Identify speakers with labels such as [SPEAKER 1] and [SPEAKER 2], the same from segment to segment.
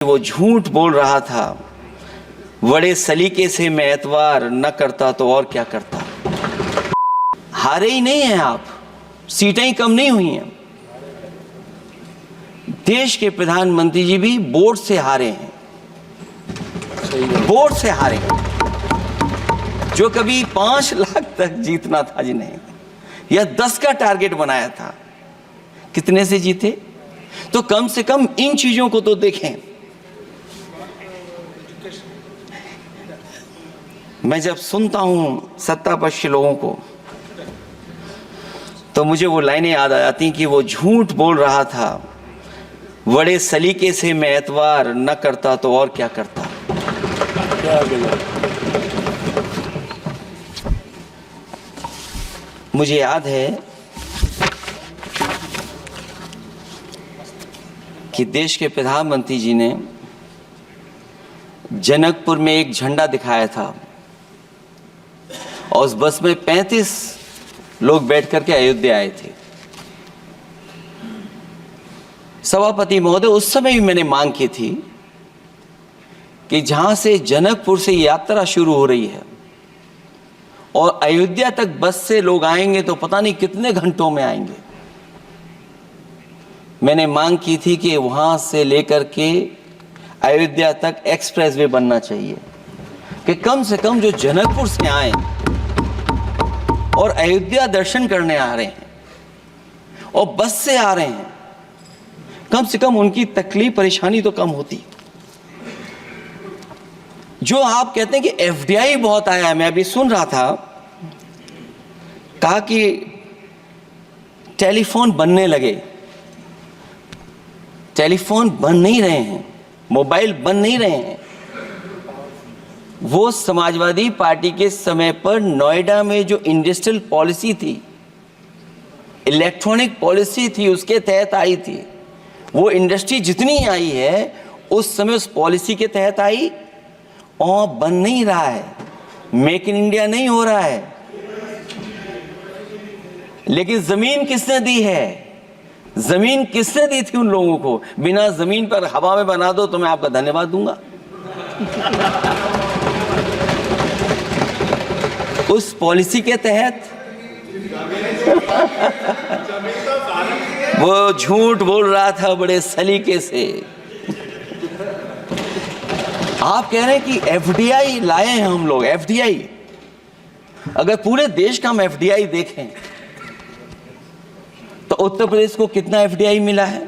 [SPEAKER 1] वो झूठ बोल रहा था, बड़े सलीके से मैं एतवार न करता तो और क्या करता। हारे ही नहीं हैं आप, सीटें ही कम नहीं हुई हैं। देश के प्रधानमंत्री जी भी वोट से हारे हैं, वोट से हारे हैं। जो कभी 5 लाख तक जीतना था जिन्हें, या 10 का टारगेट बनाया था, कितने से जीते? तो कम से कम इन चीजों को तो देखें। मैं जब सुनता हूं सत्तापक्ष लोगों को तो मुझे वो लाइनें याद आ जाती कि वो झूठ बोल रहा था, बड़े सलीके से मैं एतवार न करता तो और क्या करता। मुझे याद है कि देश के प्रधानमंत्री जी ने जनकपुर में एक झंडा दिखाया था और उस बस में 35 लोग बैठ करके अयोध्या आए थे। सभापति महोदय, उस समय भी मैंने मांग की थी कि जहां से जनकपुर से यात्रा शुरू हो रही है और अयोध्या तक बस से लोग आएंगे तो पता नहीं कितने घंटों में आएंगे। मैंने मांग की थी कि वहां से लेकर के अयोध्या तक एक्सप्रेस वे बनना चाहिए कि कम से कम जो जनकपुर से आए और अयोध्या दर्शन करने आ रहे हैं और बस से आ रहे हैं, कम से कम उनकी तकलीफ परेशानी तो कम होती। जो आप कहते हैं कि एफडीआई बहुत आया है, मैं अभी सुन रहा था, कहा कि टेलीफोन बनने लगे। टेलीफोन बन नहीं रहे हैं, मोबाइल बन नहीं रहे हैं। वो समाजवादी पार्टी के समय पर नोएडा में जो इंडस्ट्रियल पॉलिसी थी, इलेक्ट्रॉनिक पॉलिसी थी, उसके तहत आई थी। वो इंडस्ट्री जितनी आई है उस समय उस पॉलिसी के तहत आई और बन नहीं रहा है। मेक इन इंडिया नहीं हो रहा है। लेकिन जमीन किसने दी है? जमीन किसने दी थी उन लोगों को? बिना जमीन पर हवा में बना दो तो मैं आपका धन्यवाद दूंगा। उस पॉलिसी के तहत वो झूठ बोल रहा था बड़े सलीके से। आप कह रहे हैं कि एफडीआई लाए हैं हम लोग। एफडीआई, अगर पूरे देश का हम एफडीआई देखें तो उत्तर प्रदेश को कितना एफडीआई मिला है?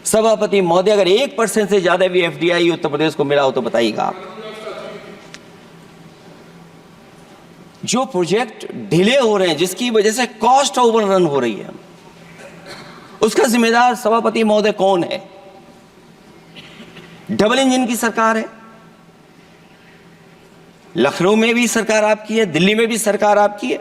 [SPEAKER 1] सभापति महोदय, अगर 1% से ज्यादा भी एफडीआई उत्तर प्रदेश को मिला हो तो बताइएगा आप। जो प्रोजेक्ट डिले हो रहे हैं, जिसकी वजह से कॉस्ट ओवररन हो रही है, उसका जिम्मेदार सभापति महोदय कौन है? डबल इंजन की सरकार है। लखनऊ में भी सरकार आपकी है, दिल्ली में भी सरकार आपकी है।